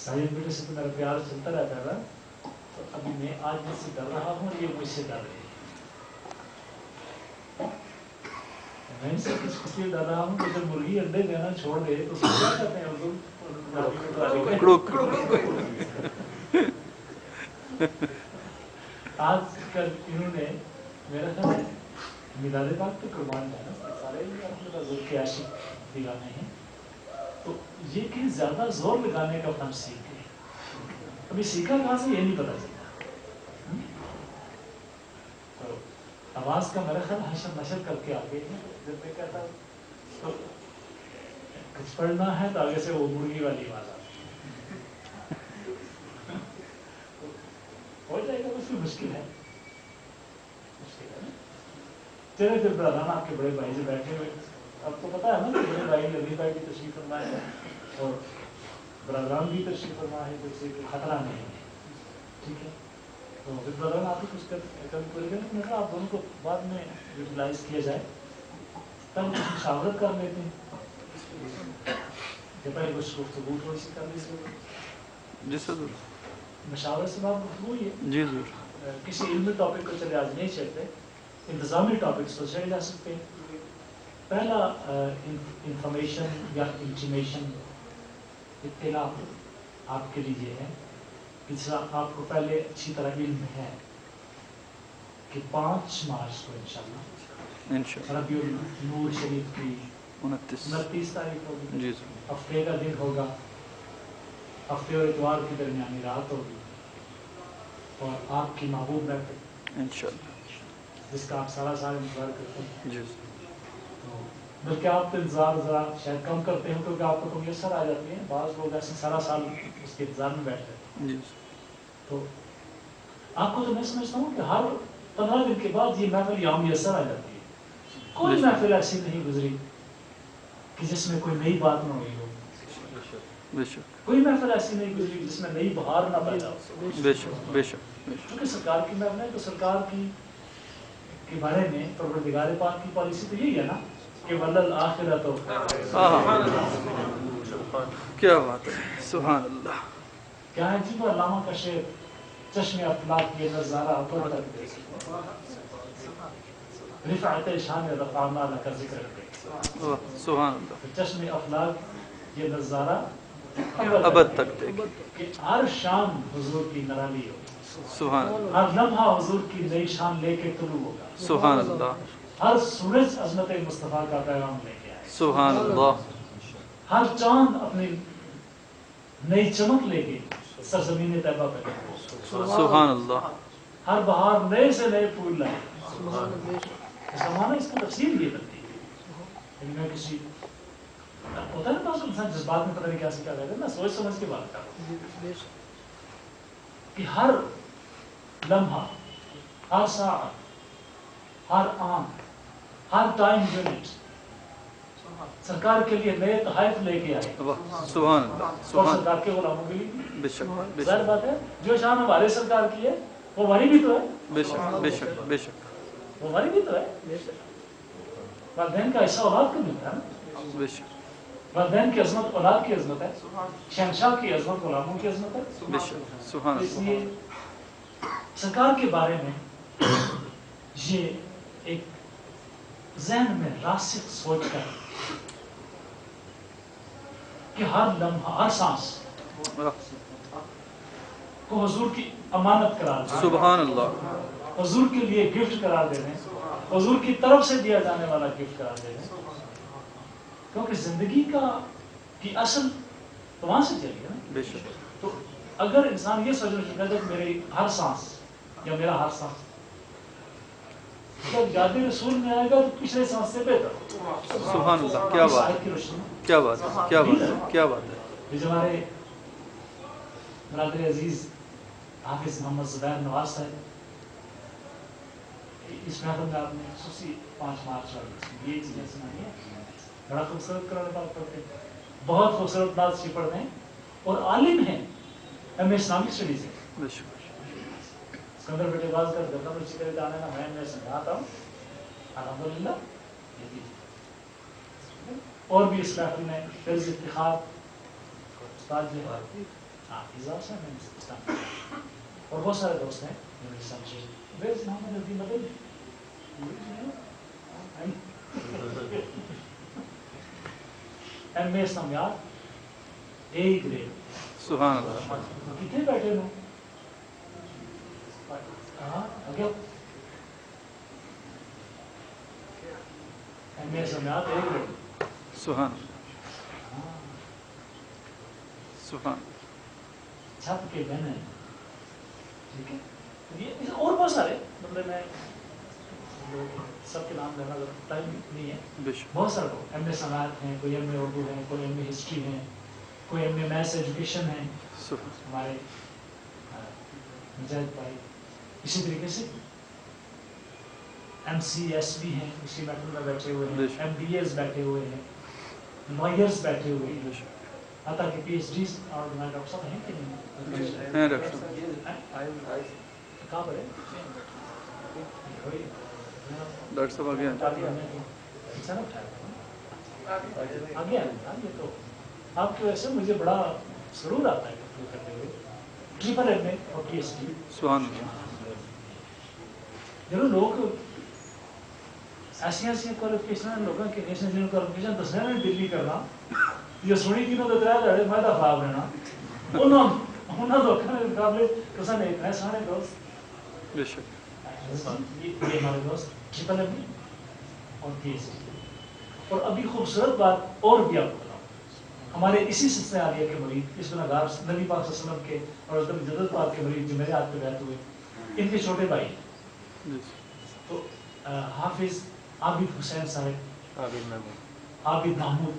Sign بیٹے سے تو میرا پیار چلتا رہتا ہے نا، تو ابھی میں آج مجھ سے ڈر رہا ہوں، یہ مجھ سے ڈر رہی ہے. میں ان سے کس لیے ڈر رہا ہوں کہ جب مرغی انڈے دینا چھوڑ دے تو اس کو کیا کہتے ہیں اردو؟ آج کل انہوں نے میرا خیال ہے میلاد پاک تو قربان جانا سارے حضور کے عاشق دیوانے ہیں، تو یہ کہ زیادہ زور لگانے کا فن سیکھ گئے. ابھی سیکھا کہاں سے یہ نہیں پتا چلتا. تو آواز کا میرا خیال حشر نشر کر کے آگے ہیں. جب میں کہتا ہوں کچھ پڑھنا ہے تو آگے سے وہ مرغی والی آواز آتی ہے. ہو جائے گا، اس میں مشکل ہے. چلے پھر برادران آپ کے بڑے بھائی سے بیٹھے ہوئے، اب تو پتا ہے نا کہ بڑے بھائی علی بھائی بھی تشریف فرما ہے اور برادران بھی تشریف فرما ہے، کچھ کوئی خطرہ نہیں ہے. ٹھیک ہے، تو پھر برادران آپ ہی کچھ کر گئے، آپ دونوں کو بعد میں یوٹیلائز کیا جائے، تب کچھ مشاورت کر لیتے ہیں. جب پہلے کچھ گفتگو تھوڑی سی کر لیتے. جی سر، مشاورت سے بات گفتگو ہی ہے. جی ضرور. کسی علمی ٹاپک کو چلے آج نہیں چلتے، انتظامی ٹاپکس پر چلے جا سکتے ہیں. پہلا انفارمیشن یا انٹیمیشن اطلاع آپ کے لیے ہے کہ آپ کو پہلے اچھی طرح علم ہے کہ 5 مارچ کو انشاءاللہ ربیع النور شریف کی 29 تاریخ ہوگی. جی سر. ہفتے کا دن ہوگا، ہفتے اور اتوار کی درمیانی رات ہوگی، اور آپ کی محبوب محفل انشاءاللہ جس کا آپ سارا سال انتظار کرتے ہیں. جی تو بلکہ آپ تو انتظار ذرا شاید کم کرتے ہیں کیونکہ آپ کو تو میسر آ جاتی ہیں. بعض لوگ ایسے سارا سال اس کے انتظار میں بیٹھتے ہیں. جی. تو آپ کو تو میں سمجھتا ہوں کہ ہر 15 دن کے بعد یہ محفل یہاں میسر آ جاتی ہے. کوئی محفل ایسی نہیں گزری کہ جس میں کوئی نئی بات نہ ہوئی ہو. کوئی محفل ایسی نہیں گزری جس میں نئی بہار نہ پیدا ہو. بے شک بے شک. کیونکہ سرکار کی محفل ہے تو سرکار کی کے بارے میں پروردگار پاک کی پالیسی تو یہی ہے نا کہ ولل آخرت. کیا بات ہے، سبحان اللہ. کیا ہے جی وہ علامہ کا شعر، چشم افلاک یہ نظارہ ابد تک دے، رفعت شان رفعنا لک ذکر دے. سبحان اللہ. چشم افلاک یہ نظارہ ابد تک دے کہ ہر شان حضور کی نرالی ہو. سبحان اللہ. ہر لمحہ حضور کی نئی شان لے کے طلوع ہوگا. سبحان اللہ. ہر سورج عظمت مصطفیٰ کا پیغام لے کے آئے. سبحان اللہ. ہر چاند اپنی نئی چمک لے کے سرزمین طیبہ پہ. سبحان اللہ. ہر بہار نئے سے نئے پھول لائے. اس کا معنی، اس کی تفسیر یہ بنتی ہے. میں کسی ہوتا ہے نا بعض انسان جذبات میں پتہ نہیں کیا سے کیا کہتے ہیں، میں سوچ سمجھ کے بات کرتا ہوں کہ ہر لمحہ، ہر ساعت، ہر آن، ہر ٹائم یونٹ سرکار کے لیے نئے تحائف لے کے آئے. سبحان اللہ. اور سرکار کے غلاموں کے لیے بے شک. ظاہر بات ہے جو شان ہمارے سرکار کی ہے وہ ہماری بھی تو ہے. بے شک بے شک بے شک. وہ ہماری بھی تو ہے. والدین کا حصہ اولاد کو ملتا ہے نا. بے شک. والدین کی عظمت اولاد کی عظمت ہے، شہنشاہ کی عظمت غلاموں کی عظمت ہے. بے شک. سبحان اس اللہ. لیے سرکار کے بارے میں یہ ایک ذہن میں راسخ سوچ کر کہ ہر لمحہ، ہر سانس کو حضور کی امانت قرار دیں. سبحان اللہ. حضور کے لیے گفٹ قرار دے دیں، حضور کی طرف سے دیا جانے والا گفٹ قرار دے دیں. کیونکہ زندگی کی اصل تو وہاں سے چلی ہے نا. بے شک. تو اگر انسان یہ سوچنا چاہتا ہے کہ میری ہر سانس یا میرا ہر سانس جب یاد رسول میں آئے گا تو پچھلے سانس سے بہتر. سبحان اللہ. کیا بات، کیا بات ہے، کیا بات ہے، کیا بات ہے. یہ جو ہمارے برادر عزیز حافظ محمد زبیر نواز صاحب، اس محفل میں آپ نے خصوصی 5 مارچ والی یہ چیزیں سنانی ہے. بڑا خوبصورت قرآن پاک پڑھتے ہیں، بہت خوبصورت نعت شریف پڑھتے ہیں، اور عالم ہیں. ایم اے اسلامک اسٹڈیز ہے. سکندر بیٹے باز کر گردہ بچی کرے جانے نا میں سمجھاتا ہوں الحمدللہ. اور بھی اس محفل میں فیض افتخار استاد جو ہے he's also an Islam. اور بہت سارے دوست ہیں Where is Muhammad Nabi Madani? M A اسلامیات اے گریڈ. سبحان اللہ. کتنے بیٹھے ہو؟ ہاں آگے ایم اے اسلامیات اے گریڈ. سبحان اللہ. سبحان چھپ کے بہن ہے. ٹھیک ہے. یہ اور بہت سارے مطلب میں سب کے نام لینا ٹائم نہیں ہے. بہت سارے لوگ ایم اے صنعت ہیں, کوئی ایم اے اردو ہے, کوئی ایم اے ہسٹری ہے, کوئی ایم اے میتھس ایجوکیشن ہے ہمارے مجاہد بھائی. اسی طریقے سے ایم سی ایس بھی ہیں, اسی میٹر میں بیٹھے ہوئے ہیں, ایم بی ایز بیٹھے ہوئے ہیں, لائرس بیٹھے ہوئے ہیں, حتیٰ کہ پی ایچ ڈیز اور ڈاکٹر صاحب ہیں کہ نہیں؟ کہاں پر ہے ڈاکٹر صاحب آگے آگے. تو آپ کی وجہ سے مجھے بڑا سرور آتا ہے گفتگو کرتے ہوئے. ٹریپل ایم اے اور پی ایچ ڈی. سبحان اللہ. لوگ ایسی کوالیفکیشن لوگوں کے نیشنل کوالیفکیشن دسنے میں دلی کرنا یہ سنی تینوں تو ترا دہڑے میں تو خراب رہنا انہوں لوگوں کے مقابلے تو سن اتنے سارے دوست یہ ہمارے دوست ٹریپل ایم اے اور پی ایچ ڈی. اور ابھی خوبصورت بات اور بھی آپ کو بتاؤں, ہمارے اسی سلسلے عالیہ کے مریض اس گناہ گار نبی پاک صلی اللہ علیہ وسلم کے اور حضرت جدت پاک کے مریض جو میرے ہاتھ پہ بیعت ہوئے, ان کے چھوٹے بھائی تو حافظ عابد حسین صاحب, عابد محمود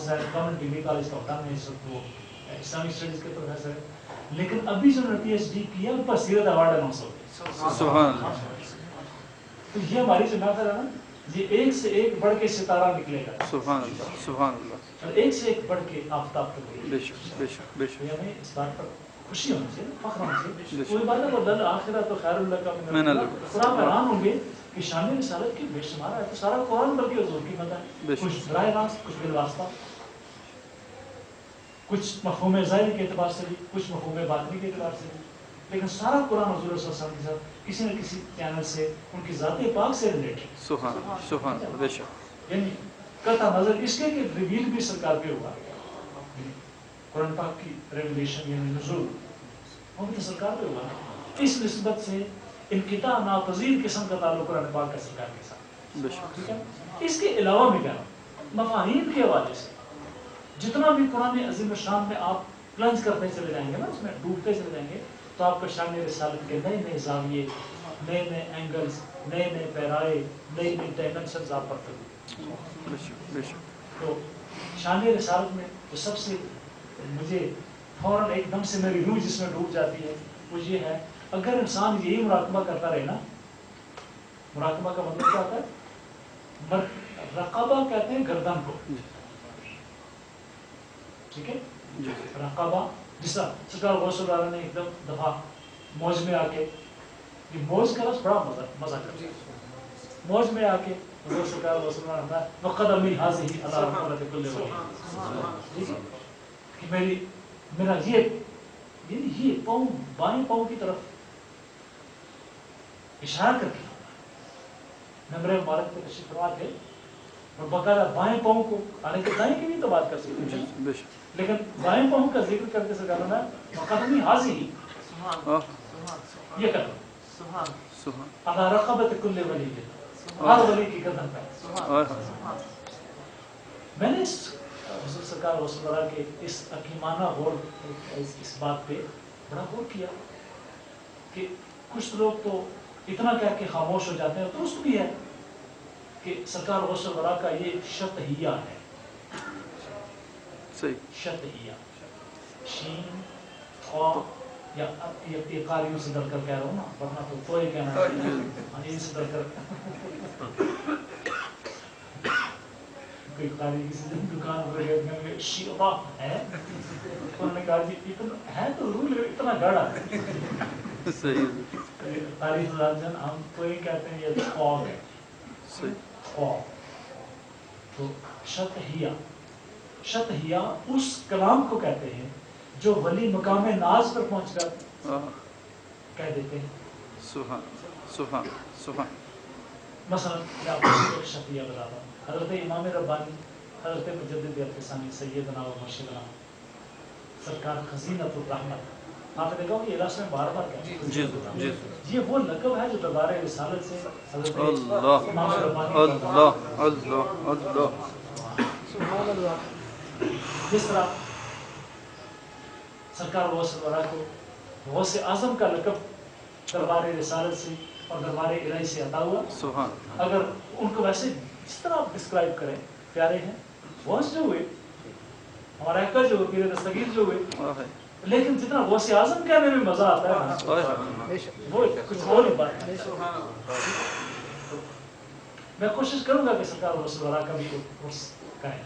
صاحب گورنمنٹ ڈگری کالج کوٹا میں اس وقت وہ اسلامی اسٹڈیز کے پروفیسر ہے. لیکن ابھی جو نے پی ایچ ڈی کیا ان پر سیرت ایوارڈ اناؤنس ہو گئے. سبحان اللہ. تو یہ ہماری جو محفل ہے نا, یہ ایک سے ایک بڑھ کے ستارہ نکلے گا. سبحان اللہ. سبحان اللہ. اور ایک سے ایک بڑھ کے آفتاب تک. بے شک بے شک بے شک. ہمیں اس بات پر خوشی ہونی چاہیے, فخر ہونا چاہیے. کوئی بات ہے وہ آخرت تو خیر اللہ کا من اللہ. قرآن حیران ہوں گے کہ شان رسالت کی بے شمار ہے. تو سارا قرآن بلکہ حضور کی مدد ہے, کچھ براہ راست, کچھ بالواسطہ, کچھ مفہوم ظاہری کے اعتبار سے بھی, کچھ مفہوم باطنی کے اعتبار سے بھی, لیکن سارا قرآن حضور صلی اللہ علیہ وسلم کے ساتھ کسی نہ کسی چینل سے ان کی ذات پاک سے ریلیٹڈ. سبحان سبحان بے شک. یعنی قطع نظر اس کے کہ ریویل بھی سرکار پہ ہوا, قرآن پاک کی ریویلیشن یعنی نزول وہ بھی سرکار پہ ہوا. اس نسبت سے انقطاع ناپذیر قسم کا تعلق قرآن پاک کا سرکار کے ساتھ. بے شک. ٹھیک ہے. اس کے علاوہ بھی کیا مفاہیم کے حوالے سے جتنا بھی قرآن عظیم شان میں آپ پلنج کرتے چلے جائیں گے نا, اس میں ڈوبتے چلے جائیں گے, تو آپ کو شان رسالت کے نئے نئے زاویے, نئے نئے اینگلز, نئے نئے پیرائے, نئی نئی ڈائمنشنز آپ پڑھتے ہوئے. تو شان رسالت میں جو سب سے مجھے فوراً ایک دم سے میری روح جس میں ڈوب جاتی ہے وہ یہ ہے, اگر انسان یہی مراقبہ کرتا رہے نا, مراقبہ کا مطلب کیا ہوتا ہے, رقبہ کہتے ہیں گردن کو. ٹھیک ہے. رقبہ جس طرح سرکار غوث اللہ نے ایک دفعہ موج میں آ کے, یہ موج کا لفظ بڑا مزہ کرتا ہے, موج میں آ کے سرکار غوث اللہ نے وقدمی حاضی اللہ رحمت کل ولی, کہ میرا یہ پاؤں بائیں پاؤں کی طرف اشارہ کر کے ممبر مبارک پہ تشریف فرما تھے, اور باقاعدہ بائیں پاؤں کو, حالانکہ دائیں کی بھی تو بات کر سکتے ہیں, لیکن بائیں پاؤں کا ذکر کر کے سرکار نے مقدمی حاضی یہ کرنا ادا رقبت کل ولی, ہر ولی کی گردن پہ. میں نے حضور سرکار رسول اللہ کے اس حکیمانہ غور, اس بات پہ بڑا غور کیا کہ کچھ لوگ تو اتنا کہہ کے خاموش ہو جاتے ہیں, درست بھی ہے کہ سرکار غوث الورا کا یہ شتہیہ ہے. شتہیہ شین خا یا یہ قاریوں سے ڈر کر کہہ رہا ہوں نا, ورنہ تو کوئی کہنا ان سے ڈر کر کوئی قاری کسی دکان پر گئے شیعہ ہے, انہوں نے کہا جی اتنا ہے تو ضرور اتنا گاڑا ہے. قاری جان ہم تو یہ کہتے ہیں یہ خواب ہے. خواب تو شتہیہ اس کلام کو کہتے ہیں जो वली मकाम नाज पर पहुंचकर कह देते हैं। सुभान सुभान सुभान। मसलन मैं आपको एक शफिया बता रहा हूँ, हज़रत इमाम रब्बानी, हज़रत मुजद्दिद अल-फ़सानी सैयदना व मुर्शिदना सरकार खज़ीनतुर रहमत, आपने देखा होगा ये लास्ट में बार बार कहते हैं जी जी। ये वो लक़ब है जो दरबार रिसालत से हज़रत अल्लाह इमाम रब्बानी अल्लाह अल्लाह अल्लाह। सुभान अल्लाह। जिस तरह सरकार गौस वरा को गौस आज़म का लक़ब दरबार रिसालत से और दरबार इलाही से अता हुआ, सुभान। अगर उनको वैसे जिस तरह आप डिस्क्राइब करें, प्यारे हैं गौस जो हुए, हमारा अक्का जो हुए, पीर दस्तगीर जो हुए, लेकिन जितना गौस आज़म कहने में मजा आता है ना, वो कुछ और ही बात है। मैं कोशिश करूंगा कि सरकार गौस वरा का भी कोर्स करें,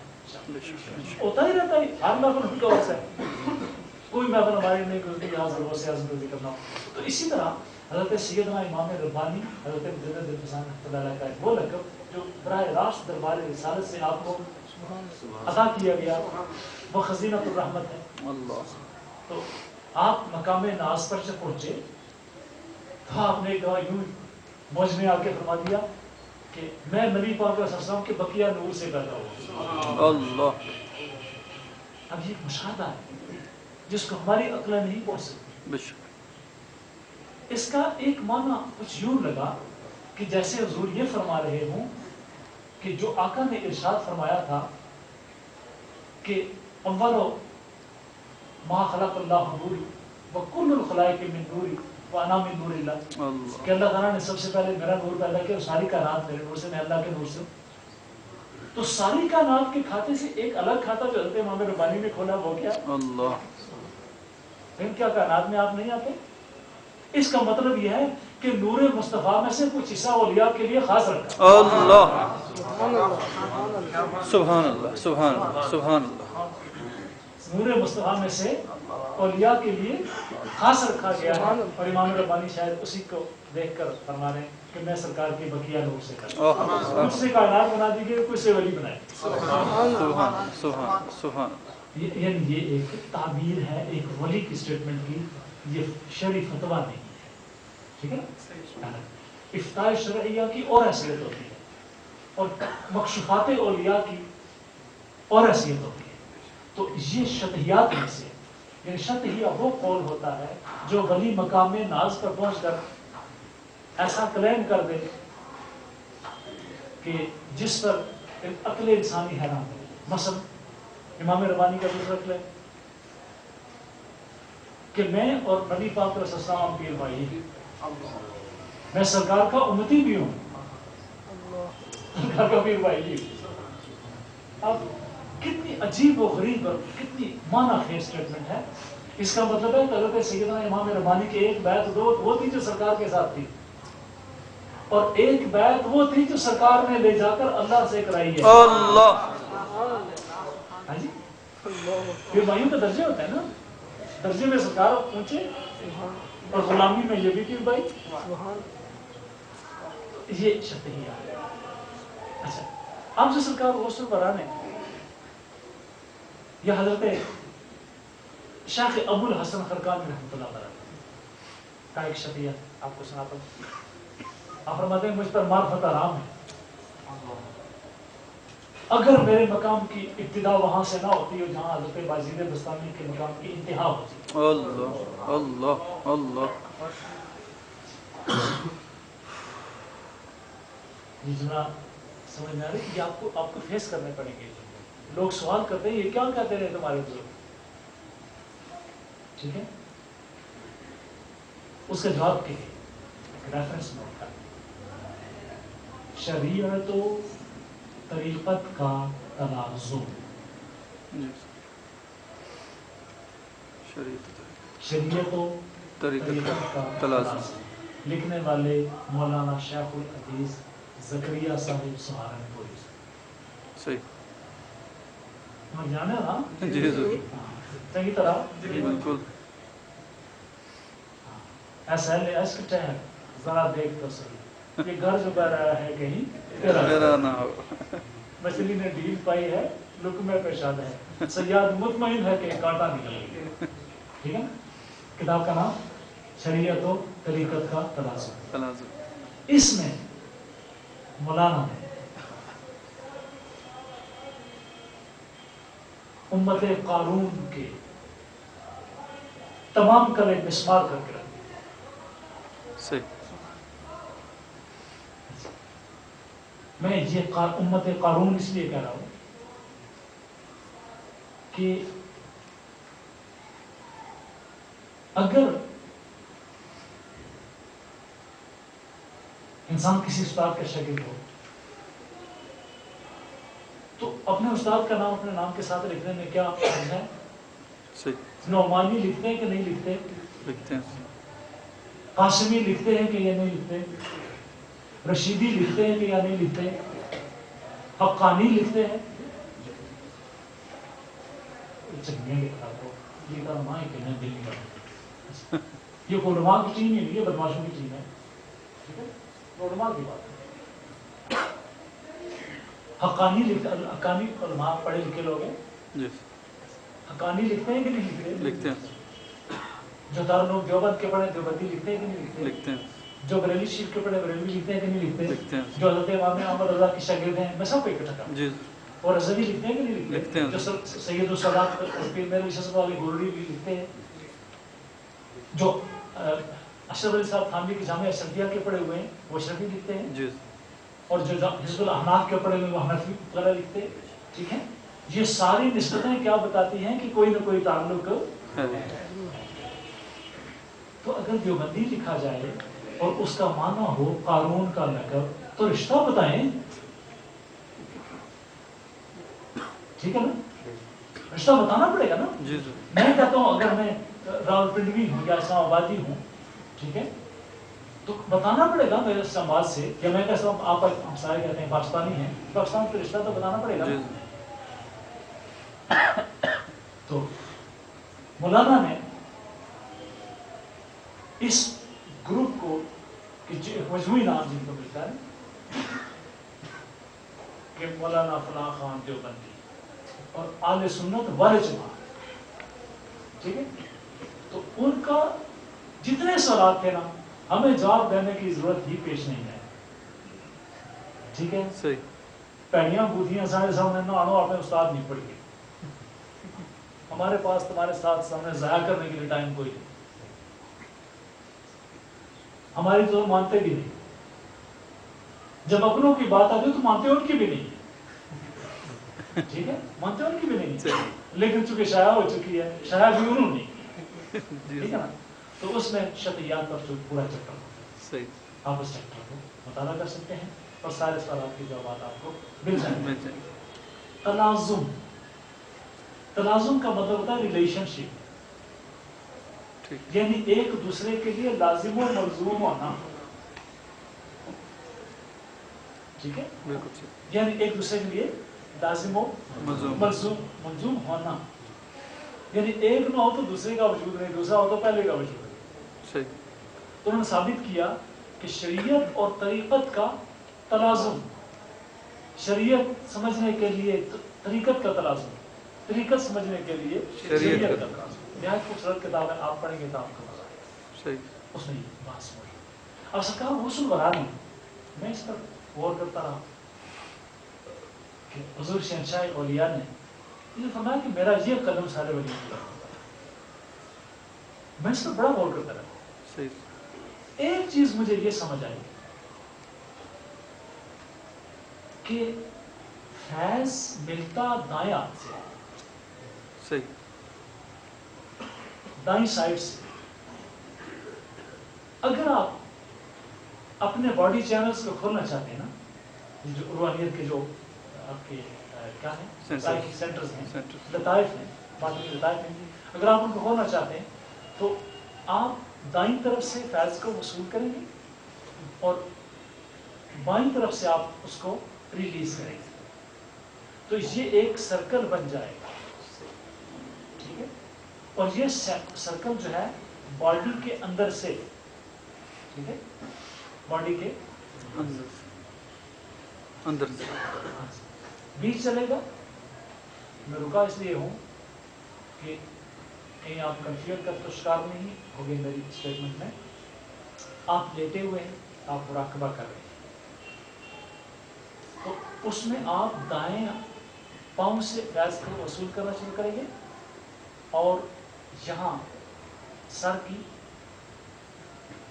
होता ही रहता है हर महफिल उनका वैसा है, कोई महफिल हमारी नहीं गुजरती यहाँ से गौस आज़म को जिक्र ना हो। तो इसी तरह हज़रत सैयदना इमाम रब्बानी, हज़रत मुजद्दिद अल-फ़सानी रहमतुल्लाह का वो लक़ब जो बराह रास्त दरबार रिसालत से आपको अता किया गया, वो खज़ीनतुर रहमत है। अल्लाह। तो आप मकाम नाज पर जब पहुंचे तो आपने कहा यूं मौज में आके फरमा दिया कि मैं नबी पाक अलैहि सल्लम के बकिया नूर से पैदा हुआ। अल्लाह। अब ये मुशाहदा है जिसको हमारी अक्ल नहीं पहुंच सकती। बेशक। इसका एक माना कुछ यूं लगा कि जैसे हुजूर ये फरमा रहे हों कि जो आका ने इरशाद फरमाया था कि अव्वलो मा खलक़ल्लाहु नूरी व कुल्लुल खलाइक़ मिन नूरी व अना मिन नूरिल्लाह, कि अल्लाह ताला ने सबसे पहले मेरा नूर पैदा किया, सारी कायनात मेरे नूर से, मैं अल्लाह के नूर से। तो सारी कायनात के खाते से एक अलग खाता जो हज़रत इमाम रब्बानी ने खोला, वो क्या? अल्लाह। लेकिन क्या कायनात में आप नहीं आते? इसका मतलब यह है कि नूर मुस्तफ़ा में से कुछ हिस्सा औलिया के लिए खास रखा। अल्लाह सुभान अल्लाह सुभान अल्लाह सुभान अल्लाह। नूर मुस्तफ़ा में से औलिया के लिए खास रखा गया है, और इमाम रब्बानी शायद उसी को देखकर फरमा रहे हैं कि मैं सरकार की बकिया नूर से कर मुझसे कायनात बना दी गई, कोई से वली बनाए। सुभान सुभान सुभान। यानी ये एक ताबीर है एक वली की स्टेटमेंट की, ये शरई फतवा नहीं है, ठीक है ना। इफ्ताह शरइया की और हैसियत होती है और मकशूफात औलिया की और हैसियत होती है। तो ये शतहियात में से, यानी शतहिया वो कौल होता है जो वली मकाम नाज पर पहुंचकर ऐसा क्लेम कर दे कि जिस पर अक्ल इंसानी हैरान हो। मसलन इमाम रब्बानी का दूसरा क्लेम कि मैं और नबी पाक अलैहिस्सलाम पीर भाई, मैं सरकार का उम्मती भी हूँ, सरकार का पीर भाई भी। अब कितनी अजीब व गरीब और कितनी माना खेज स्टेटमेंट है। इसका मतलब है हज़रत सैयदना इमाम रब्बानी की एक बैत वो थी जो सरकार के साथ थी, और एक बैत वो थी जो सरकार ने ले जाकर अल्लाह से कराई है। अल्लाह। हाँ जी, पीर भाइयों का दर्जे होता है ना, दर्जे में सरकार पहुंचे और गुलामी में ये भी पीर भाई, ये शतहिया है। अच्छा, अब जो सरकार गौसुल बरा ने या हजरत शेख अबुल हसन खरकानी रहमतुल्लाह अलैह का एक शतहिया आपको सुनाता हूँ। आप फरमाते हैं मुझ पर मार्फत हराम है, अगर मेरे मकाम की इब्तिदा वहां से ना होती हो जहां हज़रत बाजीद बस्तामी के मकाम की इंतहा होती। अल्लाह अल्लाह अल्लाह। ये जना समझ में आ रही है, आपको फेस करने पड़ेंगे। लोग सवाल करते हैं ये क्या कहते रहे तुम्हारे बुजुर्ग, ठीक है, उसका जवाब के रेफरेंस नोट कर, शरीयत तरीक़त का तनाज़ुम, शरीयत तरीक़त का तनाज़ुम, लिखने वाले मौलाना शेखुल हदीस ज़करिया साहिब सहारनपुरी। सही समझ जाने ना जी जी सही तरह बिल्कुल। ऐसा है जरा देख तो सही, ये घर जो बह रहा है कहीं तेरा ना हो। मछली ने ढील पाई है, लुक में पेशाद है, सयाद मुतमईन है कि कांटा निकल गया। ٹھیک ہے نا. کتاب کا نام شریعت و طریقت کا تناظر. اس میں مولانا نے امت قارون کے تمام کلے مسمار کر کے رکھ دیا. میں یہ امت قارون اس لیے کہہ رہا ہوں کہ اگر انسان کسی استاد کا شاگرد ہو تو اپنے استاد کا نام اپنے نام کے ساتھ لکھنے میں کیا حرج ہے؟ نعمانی لکھتے ہیں کہ نہیں لکھتے؟ لکھتے ہیں. قاسمی لکھتے ہیں کہ یا نہیں لکھتے؟ رشیدی لکھتے ہیں کہ یا نہیں لکھتے؟ حقانی لکھتے ہیں؟ یہ علماء کی ٹیم ہی نہیں ہے، بدماشوں کی ٹیم ہے. ٹھیک ہے، علماء کی بات ہے. حقانی لکھتے، حقانی علماء پڑھے لکھے لوگ ہیں. حقانی لکھتے ہیں کہ نہیں لکھتے؟ لکھتے ہیں. جو دارالعلوم دیوبند کے پڑھے دیوبندی لکھتے ہیں کہ نہیں لکھتے؟ لکھتے ہیں. جو بریلی شریف کے پڑھے بریلوی لکھتے ہیں کہ نہیں لکھتے؟ لکھتے ہیں. جو حضرت امام احمد رضا کے شاگرد ہیں، میں سب کو اکٹھا کرتا ہوں. اور رضوی لکھتے ہیں کہ نہیں لکھتے ہیں. جو سید الصلاۃ میرے شسم والے گولڑی بھی لکھتے ہیں. جو اشرف علی صاحب تھانوی کی جامعہ اشرفیہ کے پڑھے ہوئے ہیں وہ اشرفی لکھتے ہیں. اور جو حزب الاحناف کے پڑھے ہوئے وہ حنفی وغیرہ لکھتے ہیں. ٹھیک ہے، یہ ساری نسبتیں کیا بتاتی ہیں کہ کوئی نہ کوئی تعلق. تو اگر دیوبندی لکھا جائے اور اس کا معنی ہو قارون کا لقب تو رشتہ بتائیں. ٹھیک ہے نا، رشتہ بتانا پڑے گا نا. میں کہتا ہوں اگر میں راولپنڈی ہوں یا اسلام آبادی ہوں، ٹھیک ہے، تو بتانا پڑے گا میرے اسلام آباد سے، یا میں کہتا ہوں آپ ہمسائے کہتے ہیں پاکستانی ہیں، پاکستان کا رشتہ تو بتانا پڑے گا. تو مولانا نے اس گروپ کو کہ ایک مجموعی نام جن کو ملتا ہے کہ مولانا فلاں خان دیوبندی اور اہل سنت والجماعت، ٹھیک ہے، تو ان کا جتنے سوالات تھے نا ہمیں جواب دینے کی ضرورت ہی پیش نہیں ہے. ٹھیک ہے، پہلیاں بوتیاں سارے سامنے نہ آنو اپنے استاد نہیں پڑھی. ہمارے پاس تمہارے ساتھ سامنے ضائع کرنے کے لیے ٹائم کوئی نہیں. ہماری تو مانتے بھی نہیں. جب اپنوں کی بات آتی تو مانتے ان کی بھی نہیں. ٹھیک ہے، مانتے ان کی بھی نہیں، لیکن چونکہ شائع ہو چکی ہے، شائع بھی انہوں نے. ٹھیک ہے نا، تو اس میں شرعیات پر پورا چیپٹر ہوتا ہے. آپ اس چیپٹر کو مطالعہ کر سکتے ہیں اور سارے سوالات کی جوابات آپ کو مل جائیں گے. تلازم، تلازم کا مطلب ہوتا ہے ریلیشن شپ، یعنی ایک دوسرے کے لیے لازم و ملزوم ہونا. ٹھیک ہے، یعنی ایک دوسرے کے لیے لازم و ملزوم ہونا، یعنی ایک نہ ہو تو دوسرے کا وجود نہیں، دوسرا ہو تو پہلے کا وجود نہیں. تو انہوں نے ثابت کیا کہ شریعت اور طریقت کا تلازم، شریعت سمجھنے کے لیے طریقت کا تلازم، طریقت سمجھنے کے لیے شریعت کا تلازم. نہایت خوبصورت کتاب ہے، آپ پڑھیں گے تو آپ کو مزہ آئے گا. اس میں یہ بات سمجھ. اب سرکار غسل ورا نہیں، میں اس پر غور کرتا رہا کہ حضور شہنشاہ اولیاء نے یہ فرمایا کہ میرا یہ قدم سارے ولیوں کی طرف ہوتا ہے. میں اس پر بڑا غور کرتا رہا. ایک چیز مجھے یہ سمجھ آئی کہ فیض ملتا دائیں ہاتھ سے، دائیں سائڈ سے. اگر آپ اپنے باڈی چینلز کو کھولنا چاہتے ہیں نا، جو روحانیت کے جو آپ کے کیا ہیں سینٹرز ہیں، لطائف ہیں، باطنی لطائف ہیں، اگر آپ ان کو کھولنا چاہتے ہیں تو آپ دائیں طرف سے فیض کو وصول کریں گے اور بائیں طرف سے آپ اس کو ریلیز کریں گے، تو یہ ایک سرکل بن جائے گا. ٹھیک ہے، اور یہ سرکل جو ہے باڈی کے اندر سے، ٹھیک ہے، باڈی کے اندر سے بیچ چلے گا. میں رکا اس لیے ہوں کہ कहीं आप कंफ्यूज कर तो शिकार नहीं होगी मेरी स्टेटमेंट में। आप लेटे हुए हैं, आप मुराकबा कर रहे हैं, तो उसमें आप दाएं पाँव से फैज़ को वसूल करना शुरू करेंगे और यहाँ सर की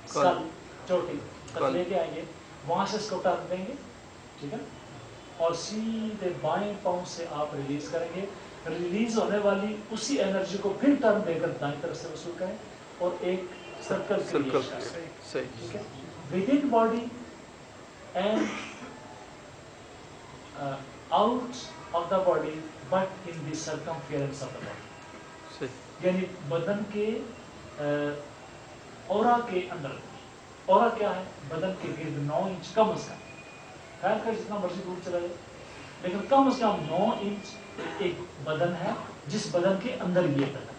स्कल चोटी तक लेके आएंगे, वहाँ से इसको टर्न देंगे, ठीक है, और सीधे बाएं पाँव से आप रिलीज करेंगे। रिलीज होने वाली उसी एनर्जी को फिर टर्न देकर दाएं तरफ से वसूल करें और एक सर्कल क्रिएट करें, ठीक है, with in body and out of the body but in the circumference of the body, यानी बदन के औरा के अंदर। औरा क्या है? बदन के गिर्द 9 इंच कम अज कम, खैर का जितना मर्जी दूर चला जाए, लेकिन कम से कम 9 इंच एक बदन है जिस बदन के अंदर ये बदन,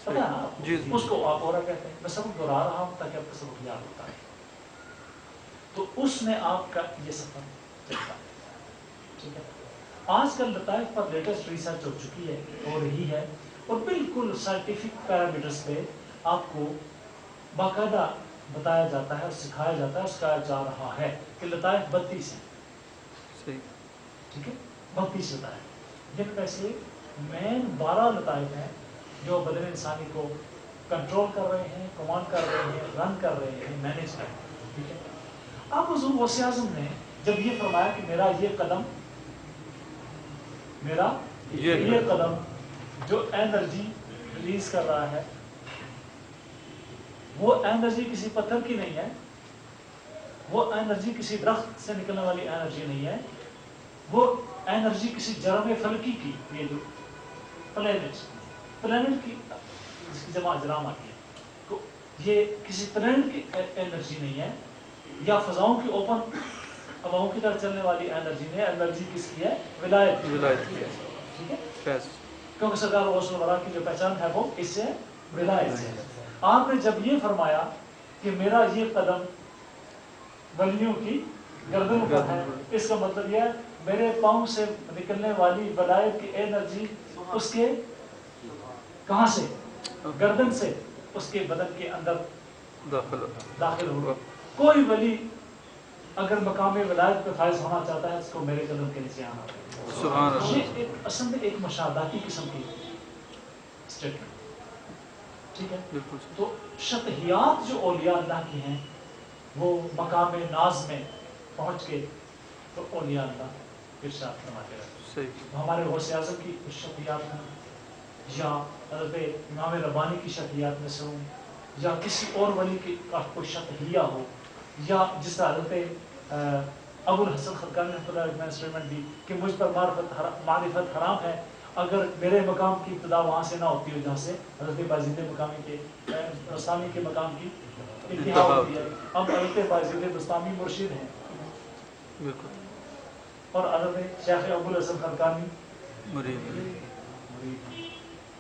पता है ना, उसको आप औरा कहते हैं। मैं सबक दोहरा रहा हूँ ताकि आपको सबक याद होता है। तो उसमें आपका ये सफर चलता है, ठीक है। आजकल लताइफ पर लेटेस्ट रिसर्च हो चुकी है, हो रही है, और बिल्कुल साइंटिफिक पैरामीटर्स पे आपको बाकायदा बताया जाता है और सिखाया जाता है, सिखाया जा रहा है कि लताइफ 32 है, ठीक है, 32 लताइफ। जिनमें से मेन 12 लताइफ हैं जो बदन इंसानी को कंट्रोल कर रहे हैं, कमांड कर रहे हैं, रन कर रहे हैं, मैनेज कर रहे हैं, ठीक है। अब हुज़ूर गौसे आज़म ने जब ये फरमाया कि मेरा ये कदम, मेरा ये कदम जो एनर्जी रिलीज कर रहा है, वो एनर्जी किसी पत्थर की नहीं है, वो एनर्जी किसी दरख्त से निकलने वाली एनर्जी नहीं है, वो एनर्जी किसी जरम फलकी की, ये जो प्लेनेट की जिसकी जमा जराम आती है, तो ये किसी प्लेनेट की एनर्जी नहीं है, या फजाओं की ओपन हवाओं की तरह चलने वाली एनर्जी नहीं है। एनर्जी किसकी है? विलायत की है, ठीक है, क्योंकि सरकार गौसुल वरा की जो पहचान है वो इससे विलायत से है। आपने जब ये फरमाया कि मेरा ये कदम वलियों की गर्दन पर है, इसका मतलब यह है मेरे पाँव से निकलने वाली वलायत की एनर्जी उसके कहाँ से? गर्दन से उसके बदन के अंदर दाखिल होगा। कोई वली अगर मकाम विलायत पे फायज होना चाहता है उसको मेरे कदम के नीचे आना है। ये एक असल में एक मुशाहदाती किस्म की स्टेटमेंट, ठीक है। तो शतहियात जो औलिया अल्लाह की हैं वो मकाम नाज में पहुँच के तो औलिया अल्लाह इरशाद फरमाते रहते हैं। तो हमारे गौसे आज़म की शतहियात में या हज़रत इमाम रब्बानी की शतहियात में से हो, या किसी और वली की कोई शतहिया हो, या जिस हज़रत अबुल हसन खलकानी ने स्टेटमेंट दी कि मुझ पर मारिफत हराम है, अगर मेरे मकाम की इब्तिदा वहाँ से ना होती हो जहाँ से हज़रत बाज़िद मकामी के बस्तामी के मकाम की इंतहा होती है। अब हज़रत बाज़िद बस्तामी मुर्शिद हैं और हज़रत शेख अबुल हसन खलकानी मुरीद।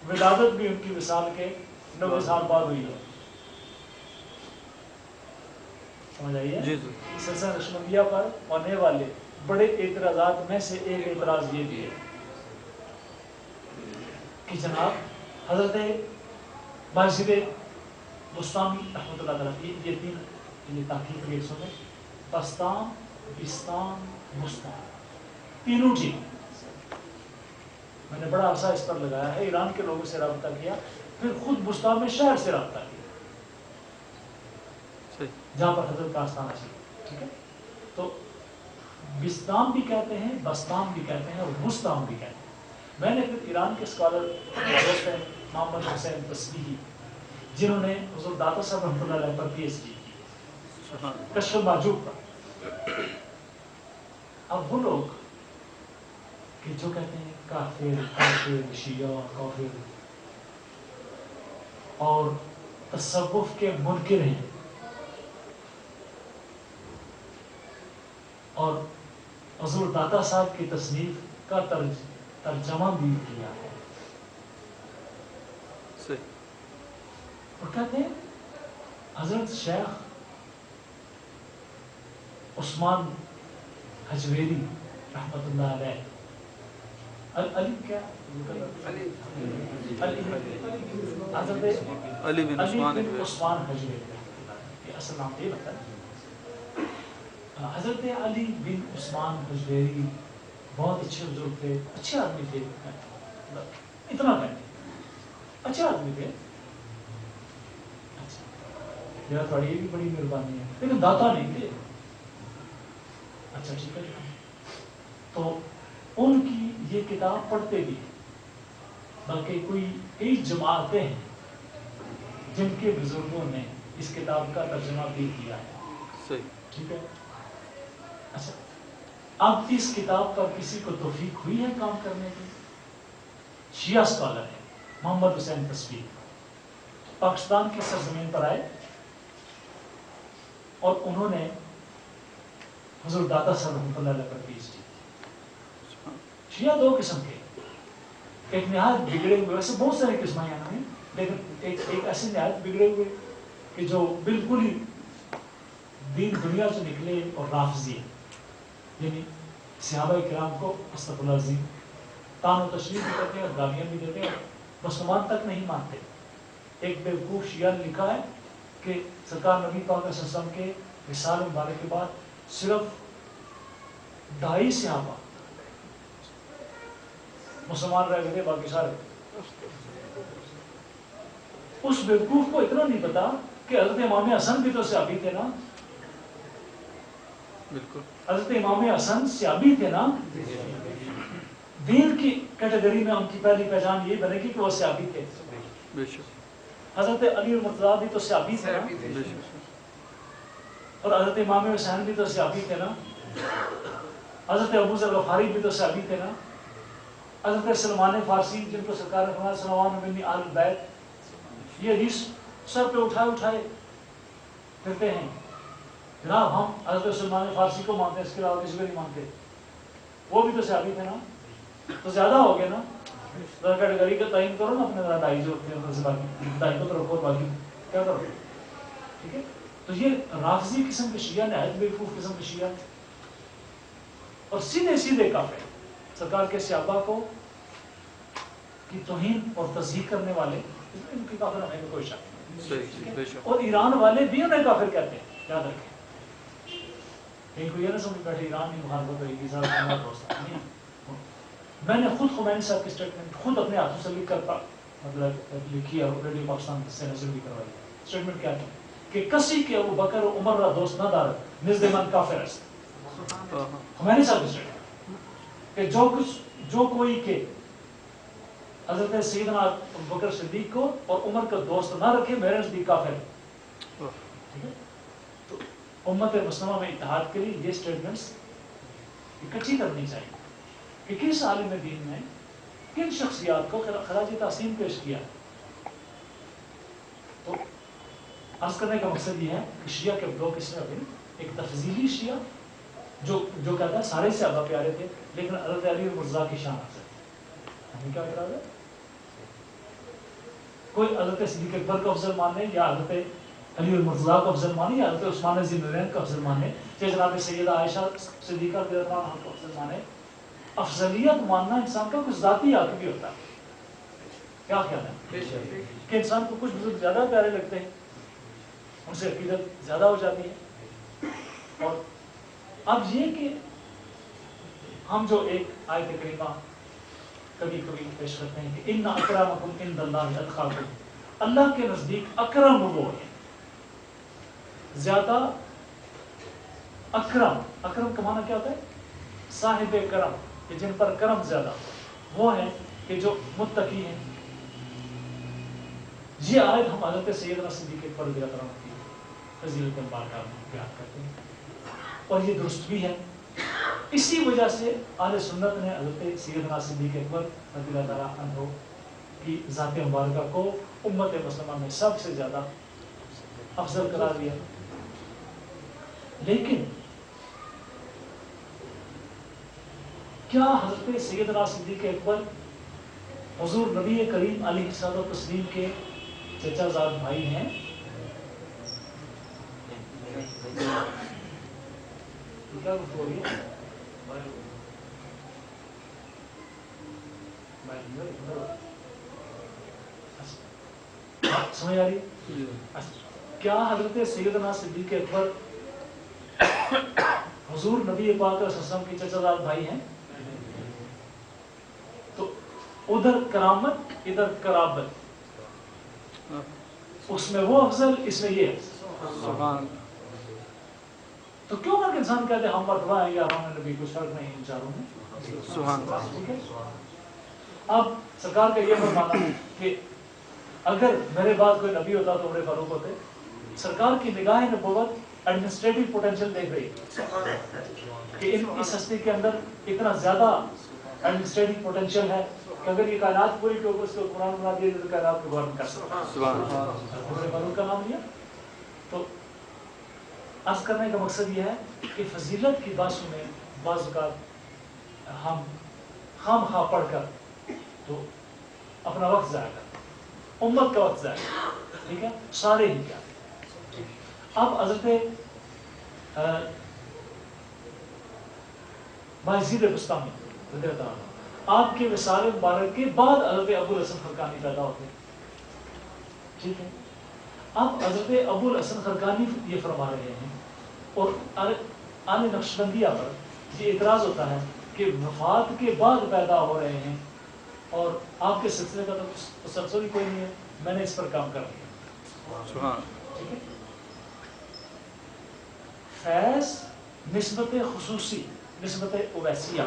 विलादत भी उनकी विसाल के 90 साल बाद हुई है, समझ आइए। सिलसिला नक्शबंदिया पर होने वाले बड़े एतराज़ात में से एक एतराज़ ये भी है कि जनाब हज़रत बाज़िद बुस्तामी रहमतुल्लाह अलैह, ये तीन ये ताक़ीद के हिस्सों में बस्ताम, बिस्ताम, बुस्ताम तीनों ठीक। मैंने बड़ा अरसा इस पर लगाया है, ईरान के लोगों से रब्ता किया, फिर खुद बुस्तान में शहर से रब्ता किया जहाँ पर हजरत का आस्थाना है, ठीक है। तो बिस्ताम भी कहते हैं, बस्ताम भी कहते हैं और बुस्ताम भी कहते हैं। मैंने फिर ईरान के स्कॉलर मोहम्मद हुसैन तस्बीही जिन्होंने हुज़ूर दाता साहब रहमतुल्लाह अलैह पर PhD की कश्फ माजूब पर, अब वो लोग कि जो कहते हैं काफिर शिया काफिर और तसव्वुफ के मुनकिर हैं और हुज़ूर दाता साहब की तस्नीफ का तर्जमा भी किया है, और कहते हैं हजरत शेख उस्मान हजवेरी रहमतुल्लाह अलैह علی کیا حضرت علی بن عثمان عثمان حجویری، یہ اصل نام یہ بتا. حضرت علی بن عثمان حجویری بہت اچھے بزرگ تھے، اچھے آدمی تھے، اتنا کہتے اچھے آدمی تھے. میرا تھوڑی یہ بھی بڑی مہربانی ہے، لیکن داتا نہیں تھے. اچھا ٹھیک ہے. تو ان کی یہ کتاب پڑھتے بھی ہیں، بلکہ کئی جماعتیں ہیں جن کے بزرگوں نے اس کتاب کا ترجمہ بھی کیا ہے. صحیح. ٹھیک ہے. اچھا اب اس کتاب پر کسی کو توفیق ہوئی ہے کام کرنے کی؟ شیعہ اسکالر ہے محمد حسین تصویر، پاکستان کی سرزمین پر آئے اور انہوں نے حضور داتا صاحب رحمۃ اللہ علیہ پر پیش کی. شیعہ دو قسم کے، ایک نہایت بگڑے ہوئے، ویسے بہت سارے قسمیں ہیں ہمیں، لیکن ایک ایسے نہایت بگڑے ہوئے کہ جو بالکل ہی دین دنیا سے نکلے اور رافضی، یعنی صحابہ کرام کو استغفر اللہ العظیم تان و تشریف بھی کرتے ہیں اور گالیاں بھی دیتے ہیں، مسلمان تک نہیں مانتے. ایک بیوقوف شیعہ نے لکھا ہے کہ سرکار نبی پاک صلی اللہ علیہ وسلم کے وصال مبارک کے بعد صرف 2.5 صحابہ مسلمان رہ گئے، باقی سارے. اس بیوقوف کو اتنا نہیں پتا کہ حضرت امام حسن بھی تو صحابی تھے نا. بالکل. حضرت امام حسن صحابی تھے نا. دین کی کیٹیگری میں ان کی پہلی پہچان یہ بنے گی کہ وہ صحابی تھے. بے شک. حضرت علی المرتضیٰ بھی تو صحابی تھے نا. بے شک. اور حضرت امام حسین بھی تو صحابی تھے نا. حضرت ابو ذر غفاری بھی تو صحابی تھے نا. حضرت سلمان فارسی جن کو سرکار نے فرمایا سلمان بن آل بیت، یہ حدیث سر پہ اٹھائے پھرتے ہیں. جناب ہم حضرت سلمان فارسی کو مانتے ہیں، اس کے علاوہ کسی کو نہیں مانتے. وہ بھی تو صحابی تھے نا. تو زیادہ ہو گیا نا. ذرا کیٹیگری کا تعین کرو نا اپنے، ذرا 2.5 جو ہوتے ہیں باقی 2.5 کو تو رکھو، باقی کیا کرو. ٹھیک ہے. تو یہ رافضی قسم کے شیعہ، نہایت بیوقوف قسم کے شیعہ اور سیدھے کافر، سرکار کے صحابہ کو کی توہین اور تضحیق کرنے والے، ان کی کافر ہونے میں کوئی شک نہیں. اور ایران والے بھی انہیں کافر کہتے ہیں، یاد رکھیں. کہیں کو یہ نہ سمجھ بیٹھے ایران نہیں مخالفت ہوئی گی، نہیں. میں نے خود خمینی صاحب کی اسٹیٹمنٹ خود اپنے ہاتھوں سے لکھ کر مطلب لکھی اور ریڈیو پاکستان سے نشر بھی کروائی. اسٹیٹمنٹ کیا تھی کہ کسی کے ابو بکر و عمر را دوست نہ دارد نزد من کافر است. خمینی صاحب کی اسٹیٹمنٹ کہ جو کوئی کہ حضرت سیدنا ابو بکر صدیق کو اور عمر کا دوست نہ رکھے میرے نزدیک کافر ہے. ٹھیک ہے. تو امت مسلمہ میں اتحاد کے لیے یہ اسٹیٹمنٹس اکٹھی کرنی چاہیے کہ کس عالم دین نے کن شخصیات کو خراج تحسین پیش کیا. تو عرض کرنے کا مقصد یہ ہے کہ شیعہ کے دو قسمیں ہوتی ہیں. ایک تفضیلی شیعہ جو کہتا ہے سارے صحابہ پیارے تھے لیکن حضرت علی المرتضیٰ کی شان افضل. ہمیں کیا اعتراض ہے؟ کوئی حضرت صدیق اکبر کو افضل مانے یا حضرت علی المرتضیٰ کو افضل مانے یا حضرت عثمان ذی النورین کو افضل مانے یا جناب سیدہ عائشہ صدیقہ رضی اللہ عنہا کو افضل مانے. افضلیت ماننا انسان کا کچھ ذاتی حق بھی ہوتا ہے. کیا خیال ہے کہ انسان کو کچھ بزرگ زیادہ پیارے لگتے ہیں، ان سے عقیدت زیادہ ہو جاتی ہے. اور اب یہ کہ ہم جو ایک آیت کریمہ کبھی پیش کرتے ہیں کہ ان اکرمکم عند اللہ اتقاکم، اللہ کے نزدیک اکرم وہ ہے زیادہ. اکرم کا معنی کیا ہوتا ہے؟ صاحب کرم، کہ جن پر کرم زیادہ وہ ہیں کہ جو متقی ہیں. یہ آیت ہم حضرت سیدنا صدیق اکبر رضی اللہ عنہ کی فضیلت مبارکہ بیان کرتے ہیں اور یہ درست بھی ہے. اسی وجہ سے اہل سنت نے حضرت سیدنا صدیق اکبر رضی اللہ عنہ کی ذات مبارکہ کو امت مسلمہ میں سب سے زیادہ افضل قرار دیا. لیکن کیا حضرت سیدنا صدیق اکبر حضور نبی کریم علیہ الصلوۃ والتسلیم کے چچا زاد بھائی ہیں؟ کیا گفتگو ہے؟ समझ आ रही है? क्या हजरत सैयदना सिद्दीक अकबर हुजूर नबी पाक सल्लल्लाहु के चचाजाद भाई हैं? तो उधर करामत इधर कराबत, उसमें वो अफजल इसमें ये अफजल। तो क्यों ना इंसान कहते हम मरतबा है या हम नबी, कुछ फर्क नहीं इन चारों में। ठीक है। अब सरकार का ये फरमाना कि अगर मेरे बाद कोई नबी होता तो उमर फारूक होते। सरकार की निगाह नबूवत एडमिनिस्ट्रेटिव पोटेंशियल देख रही है कि इस हस्ती के अंदर इतना ज्यादा एडमिनिस्ट्रेटिव पोटेंशियल है कि अगर ये कायनात पूरी के ऊपर इसको कुरान बना दिया तो कायनात को गवर्न कर सकता है। उमर फारूक का नाम लिया। तो अर्ज करने का मकसद यह है कि फजीलत की बातों में बाज़ औक़ात हम खामखा पढ़कर तो अपना वक्त ज़ाया करते, उम्मत का वक्त ज़ाया करते। ठीक है, सारे ही क्या। अब हज़रत बायज़ीद बुस्तामी आपके विसाल मुबारक के बाद हज़रत अबुल हसन खरकानी पैदा होते। ठीक है। अब हज़रत अबुल हसन खरकानी ये फरमा रहे हैं और आने नक्शबंदिया पर ये इतराज़ होता है कि वफात के बाद पैदा हो रहे हैं और आपके सिलसिले का तो तसल्सल ही कोई नहीं है, मैंने इस पर काम कर लिया। ठीक है। फैज़ निस्बत खुसूसी निस्बत उवैसिया,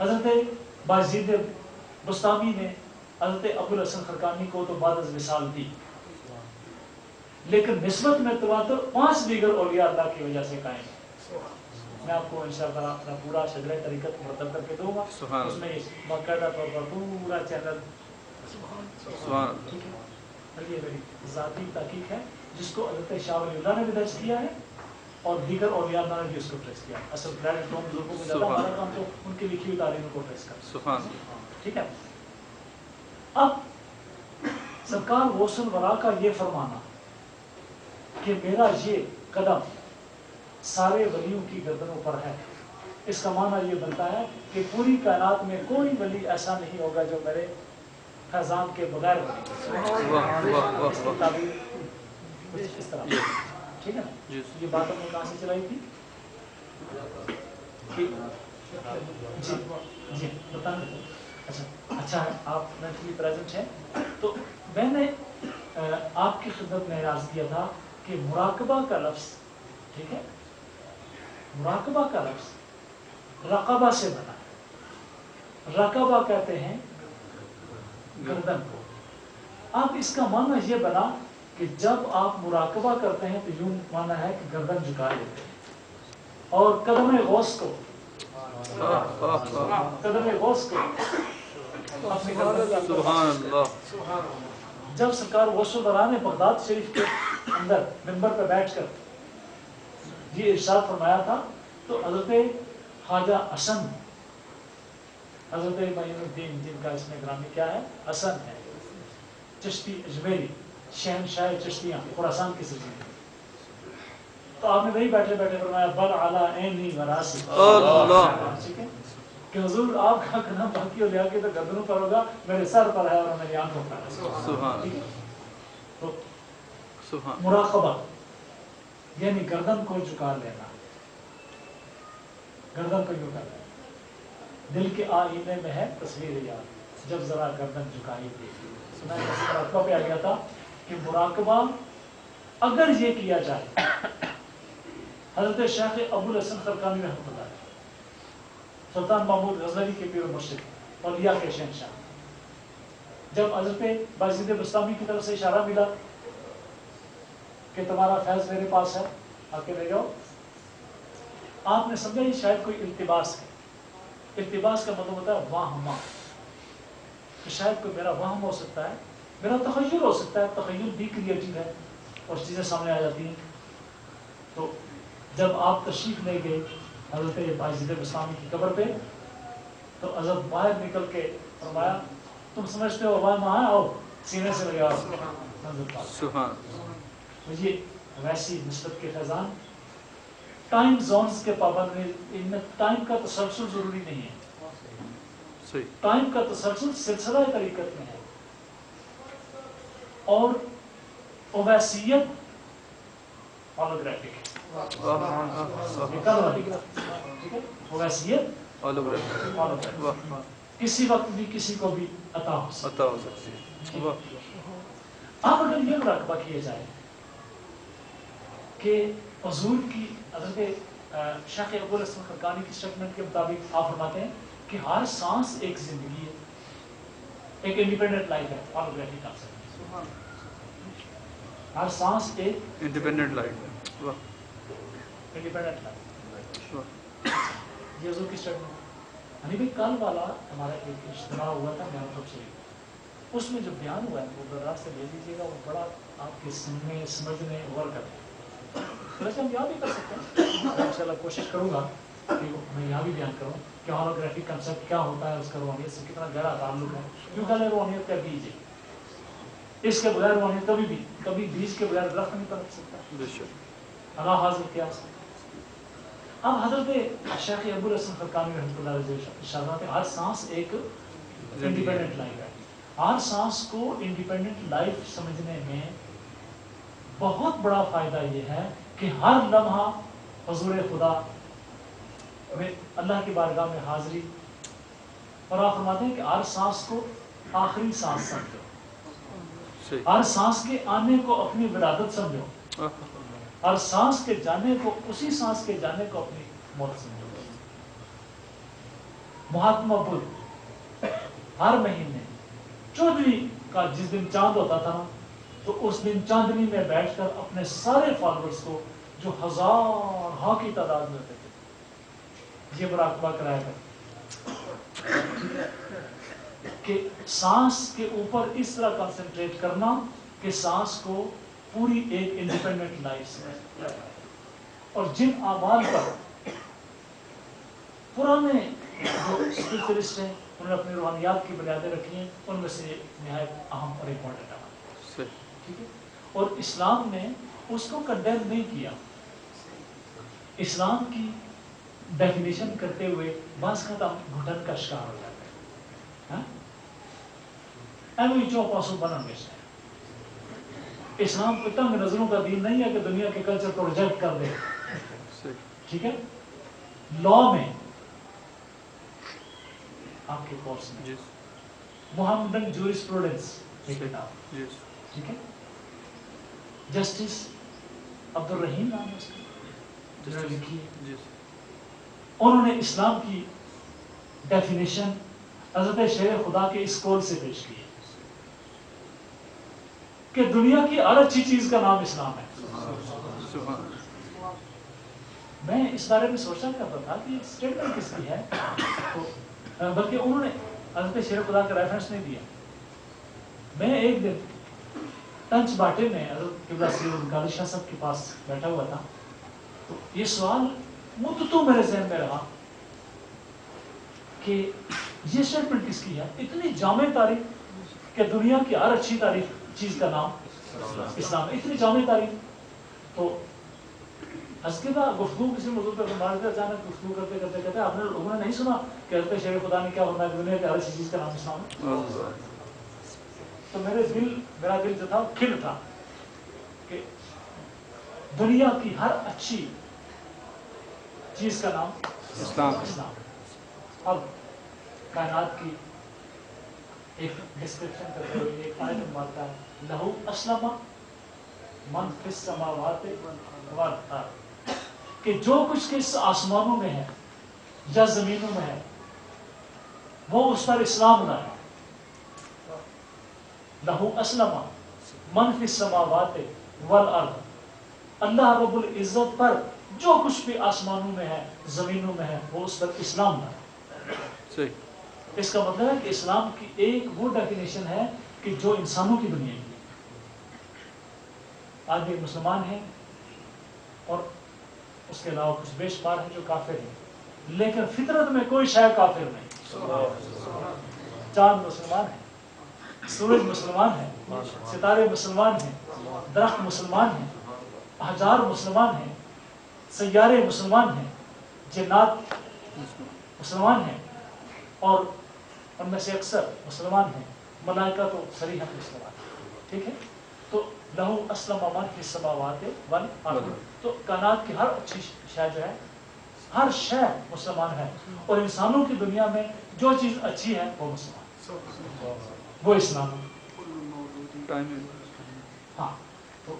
हज़रत बायज़ीद बुस्तामी ने हज़रत अबुल हसन खरकानी को तो बाद विसाल दी, लेकिन निस्बत में तवातुर 5 दीगर औलिया अल्लाह की वजह से कायम है। मैं आपको इंशाअल्लाह अपना पूरा शजरा तरीक़त मुरतब करके दूंगा, उसमें बाकायदा तौर पर पूरा चैनल। ठीक है। ये मेरी ज़ाती तहक़ीक़ है जिसको हज़रत शाह वलीउल्लाह ने भी दर्ज किया है और दीगर औलिया अल्लाह ने भी उसको ट्रेस किया। असल प्लेटफॉर्म लोगों को ज़्यादा हमारा काम तो उनकी लिखी हुई तारीख़ों को ट्रेस करना। ठीक है। अब सरकार गौसुल वरा का ये फरमाना कि मेरा ये कदम सारे वलियों की गर्दनों पर है, इसका माना ये बनता है कि पूरी कायनात में कोई वली ऐसा नहीं होगा जो मेरे फैजान के बगैर इस तरह। ठीक है ना? ये बात हमने कहाँ से चलाई थी? जी जी बताएं। अच्छा है आप मेंटली प्रेजेंट हैं। तो मैंने आपकी खिदमत में अर्ज किया था कि मुराकबा का लफ्ज़, ठीक है, मुराकबा का लफ्ज़ रक़बा से बना है। रक़बा कहते हैं गर्दन को। अब इसका माना ये बना कि जब आप मुराकबा करते हैं तो यूं माना है कि गर्दन झुका लेते हैं और कदम गौस को अपने जब सरकार गौसुल वरा ने बगदाद शरीफ के अंदर मिंबर पर बैठकर ये इरशाद फरमाया था तो हज़रत ख्वाजा हसन, हज़रत मईनुद्दीन जिनका इसमें ग्रामी क्या है, हसन है, चिश्ती अजमेरी, शहनशाह चिश्तियाँ खुरासान की सिलसिले। तो आपने वही बैठे बैठे फरमाया बल आला ऐनी वरासी, ठीक है, कि हुजूर आपका कदम बाकी हो गया कि तो गर्दनों पर होगा, मेरे सर पर है और मेरी आंखों पर है। तो मुराकबा यानी गर्दन को झुका लेना, गर्दन को झुका लेना। दिल के आईने में है तस्वीर यार, जब जरा गर्दन झुकाई थी। सुना मुराकबा पे आ गया था कि मुराकबा अगर ये किया जाए, हज़रत शेख अबुल हसन खरकानी रहमतुल्लाह, सुल्तान महमूद गज़नवी के पीर मुर्शिद और लिया के शहंशाह, जब हज़रत बायज़ीद बुस्तामी की तरफ से इशारा मिला कि तुम्हारा फैज़ मेरे पास है, आके ले जाओ, आपने समझा ये शायद कोई इल्तिबास है। इल्तिबास का मतलब होता है वाहमा, कि शायद कोई मेरा वहम हो सकता है, मेरा तखय्युल हो सकता है। तखय्युल भी क्रिएटिव है और चीज़ें सामने आ जाती हैं। तो जब आप तशरीफ़ ले गए हज़रत बायज़ीद बुस्तामी की कब्र पे, तो हज़रत बाहर निकल के फरमाया तुम समझते हो वहाँ आओ, सीने से लगाओ। मुझे वैसी निस्बत के फैज़ान टाइम जोन्स के पाबंद में, इनमें टाइम का तसलसल ज़रूरी नहीं है। टाइम का तसलसल सिलसिला तरीक़त में है, और ओवैसियत होलोग्राफिक है, ओवैसियत होलोग्राफिक, किसी वक्त भी किसी को भी अता हो सकती है। अब अगर ये मुराकबा किया जाए कि हुजूर की हज़रत शेख अबुल हसन खरकानी की स्टेटमेंट के मुताबिक आप फरमाते हैं कि हर सांस एक जिंदगी है, एक इंडिपेंडेंट लाइफ है, होलोग्राफिक कांसेप्ट, हर सांस एक इंडिपेंडेंट लाइफ है, इंडिपेंडेंट लाइफ, ये हुजूर की स्टेटमेंट। यानी भाई कल वाला हमारा एक इज्तिमा हुआ था मेरा तरफ से, उसमें जो बयान हुआ है वो बरात से ले लीजिएगा, वो बड़ा आपके सुनने समझने गौर करने, वैसे हम यहाँ भी कर सकते हैं, मैं इंशाल्लाह कोशिश करूँगा कि मैं यहाँ भी बयान करूँ कि होलोग्राफिक कंसेप्ट क्या होता है, उसका रूहानियत से कितना गहरा ताल्लुक है, क्यों कहते हैं रूहानियत का बीज है, इसके बगैर रूहानियत कभी बीज के बगैर दरख्त नहीं पनप सकता, अल्लाह हाज़िर क्या। अब हज़रत शेख अबुल हसन खरकानी रहमतुल्लाह अलैह इरशाद फरमाते हैं हर सांस एक इंडिपेंडेंट लाइफ है। हर सांस को इंडिपेंडेंट लाइफ समझने में बहुत बड़ा फ़ायदा ये है कि हर लम्हा हुज़ूर खुदा में अल्लाह की बारगाह में हाज़िरी, और आप फरमाते हैं कि हर सांस को आखिरी सांस समझो, हर सांस के आने को अपनी विरादत समझो, हर सांस के जाने को, उसी सांस के जाने को अपनी मौत समझो। महात्मा बुद्ध हर महीने 14वीं का जिस दिन चांद होता था ना, तो उस दिन चांदनी में बैठकर अपने सारे फॉलोअर्स को, जो हज़ारों की तादाद में होते थे, ये मुराकबा कराया करते कि सांस के ऊपर इस तरह कंसंट्रेट करना कि सांस को पूरी एक इंडिपेंडेंट लाइफ से, और जिन आमाल पर पुराने जो स्पिरिचुअलिस्ट हैं उन्होंने अपनी रूहानियात की बुनियादें रखी हैं, उनमें से निहायत अहम और इम्पोर्टेंट अमल, ठीक है। और इस्लाम ने उसको कंडेम नहीं किया, इस्लाम की डेफिनेशन करते हुए बस का घुटन का शिकार हो जाता है। इस्लाम को तंग नजरों का दीन नहीं है कि दुनिया के कल्चर को रिजेक्ट कर दे, ठीक है। लॉ में आपके कोर्स में मोहम्मदन जूरिस्प्रूडेंस एक किताब, ठीक है, जस्टिस अब्दुल रहीम नाम है उसका, जिन्होंने लिखी है, उन्होंने इस्लाम की डेफिनेशन हज़रत शेर खुदा के इस कौल से पेश की है कि दुनिया की हर अच्छी चीज का नाम इस्लाम है। मैं इस बारे में सोचा करता था कि स्टेटमेंट किसकी है, तो बल्कि उन्होंने हज़रत शेर खुदा का रेफरेंस नहीं दिया। मैं एक दिन टंच बाटे में हज़रत किबला सैयद गालिब शाह साहब के पास बैठा हुआ था, तो ये सवाल मुद्दतों मेरे ज़हन में रहा कि ये स्टेटमेंट किसकी है, इतनी जामे तारीफ कि दुनिया की हर अच्छी तारीफ चीज का नाम इस्लाम, इतनी जामे तारीफ। तो हज़रत गुफ्तगू किसी मौजूद पर अचानक गुफ्तगू करते करते कहते आपने लोगों ने नहीं सुना कि हज़रत शेर खुदा ने क्या फरमाया, दुनिया की हर अच्छी चीज का नाम इस्लाम है। तो मेरा दिल जो था खिल उठा कि दुनिया की हर अच्छी चीज का नाम इस्लाम। अब कायनात की एक डिस्क्रिप्शन करते हुए एक आयत मारता है, लहू अस्लमा मन फिस समावाति वल अर्द, कि जो कुछ के आसमानों में है या जमीनों में है वो उस पर इस्लाम लाए। लहू अस्लमा मन फिस समावाति वल अर्द, अल्लाह रब्बुल इज्जत पर जो कुछ भी आसमानों में है जमीनों में है वो उस पर इस्लाम लाए। इसका मतलब है कि इस्लाम की एक वो डेफिनेशन है कि जो इंसानों की दुनिया की, आदमी मुसलमान है और उसके अलावा कुछ बेशुमार है जो काफिर है, लेकिन फितरत में कोई शय काफिर नहीं। चांद मुसलमान है, सूरज मुसलमान है, सितारे मुसलमान हैं, दरख्त मुसलमान हैं, हजार मुसलमान हैं, सैयारे मुसलमान हैं, जिन्नात मुसलमान हैं, और उनमें से अक्सर मुसलमान हैं, मलाइका तो सरीहत मुसलमान, ठीक है। तो लहू अस्लम मन फिस समावाति वल अर्द, तो कायनात की हर अच्छी शय जो है, हर शय मुसलमान है, और इंसानों की दुनिया में जो चीज़ अच्छी है वो मुसलमान, वो इस्लाम है। हाँ, तो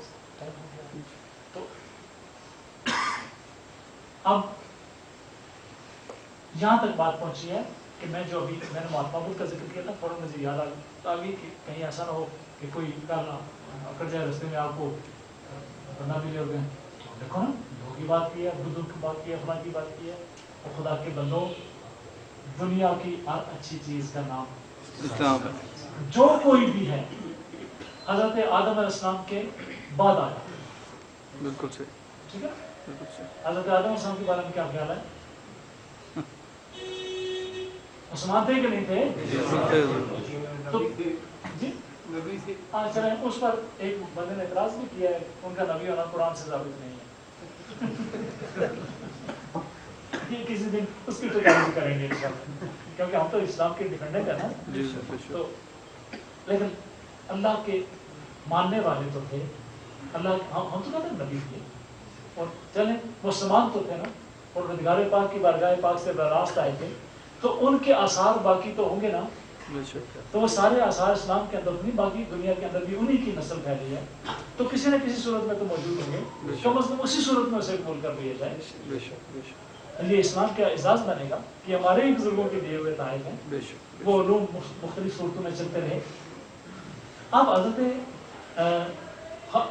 अब यहाँ तक बात पहुंची है कि मैं जो अभी मैंने महात्मा बुद्ध का जिक्र किया था, फौरन मुझे याद आ गई कि कहीं ऐसा ना हो कि कोई अकड़ जाए रास्ते में, आपको बंदा मिले हो गए, देखो ना लोगों की बात की है, बुजुर्ग की बात की है, फलां की बात की है, और खुदा के बंदों दुनिया की हर अच्छी चीज़ का नाम इस्लाम है। जो कोई भी है हजरत आदम अलैहिस्सलाम के बाद आया, बिल्कुल सही, ठीक है। बिल्कुल सही। हजरत आदम अलैहिस्सलाम के बारे में क्या ख्याल है? मुसलमान थे कि नहीं थे? तो जी हाँ, चले उस पर एक बंदे ने एतराज भी किया है, उनका नबी होना कुरान से साबित नहीं है। ये किसी दिन उसकी टिप्पणी करेंगे इंशाअल्लाह, क्योंकि हम तो इस्लाम के डिफेंडेंट है ना। तो लेकिन अल्लाह के मानने वाले तो थे, अल्लाह हम तो कहते हैं नबी थे, और चले मुसलमान तो थे ना, और रोज़गार पाक की बारगाह पाक से बरास्त आए थे, तो उनके आसार बाकी तो होंगे ना। तो वो सारे आसार इस्लाम के अंदर नहीं, बाकी दुनिया के अंदर भी उन्हीं की नस्ल फैली है, तो किसी न किसी सूरत में तो मौजूद होंगे, तो मतलब उसी सूरत में उसे कबूल कर लिया जाए। ये इस्लाम का एजाज बनेगा कि हमारे ही बुजुर्गों के दिए हुए ताइफ हैं, वो उलूम मुख्तलिफ सूरतों में चलते रहे। अब हज़रत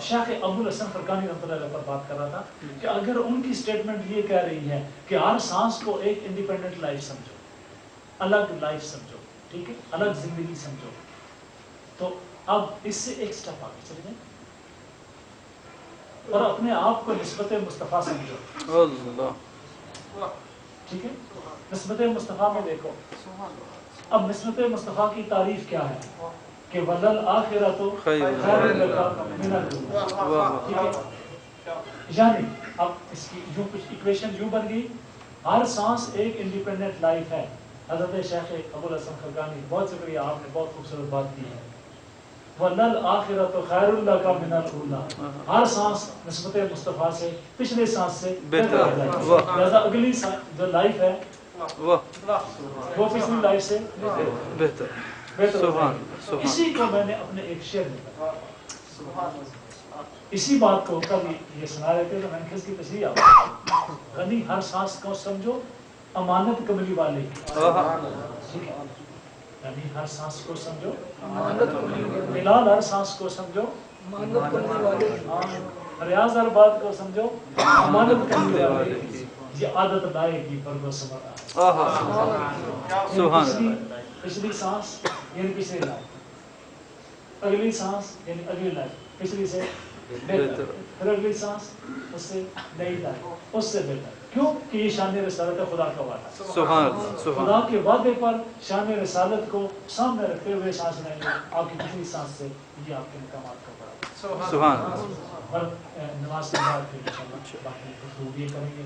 शेख अब्दुल हसन फरकानी रहमतुल्लाह अलैह पर बात कर रहा था कि अगर उनकी स्टेटमेंट ये कह रही है कि हर सांस को एक इंडिपेंडेंट लाइफ समझो, अलग लाइफ समझो, ठीक है, अलग जिंदगी समझो, तो अब इससे एक स्टेप आगे चले जाए और अपने आप को निस्बत मुस्तफ़ा समझो। ठीक है, निस्बत मुस्तफ़ा में देखो, अब निस्बत मुस्तफ़ा की तारीफ क्या है कि वलल आखिरतु खैरुल लका मिनल ऊला, ठीक है। यानी अब इसकी यूं कुछ इक्वेशन यूं बन गई, हर सांस एक इंडिपेंडेंट लाइफ है। हज़रत शेख अबुल हसन फरकानी, बहुत शुक्रिया, आपने बहुत खूबसूरत बात की है। वलल आखिरतु खैरुल लका मिनल ऊला, हर सांस निस्बत मुस्तफ़ा से पिछले सांस से बेहतर है। लिहाजा अगली जो लाइफ है वो पिछली लाइफ से बेहतर। इसी को मैंने अपने एक शेर में बताया, इसी बात को कभी ये सुना रहे थे तो मैंने खिस की तस्वीर आपको, गनी हर सांस को समझो अमानत कमली वाले की, यानी हर सांस को समझो बिलाल, हर सांस को समझो अमानत कमली वाले, रियाज हर बात को समझो अमानत कमली वाले की, ये आदत लाएगी पर वो समझ पिछली सांस यानी पिछली लाइफ, अगली सांस यानी अगली लाइफ, पिछली से बेहतर, फिर अगली सांस उससे नई लाइफ, उससे बेहतर। क्यों कि ये शान रिसालत है, खुदा का वादा। खुदा के वादे पर शान रिसालत को सामने रखते हुए सांस लेंगे, आपकी पिछली सांस से ये आपके मकामात का बड़ा सुभान। नमाज के बाद फिर इंशाअल्लाह बाकी गुफ्तगू करेंगे।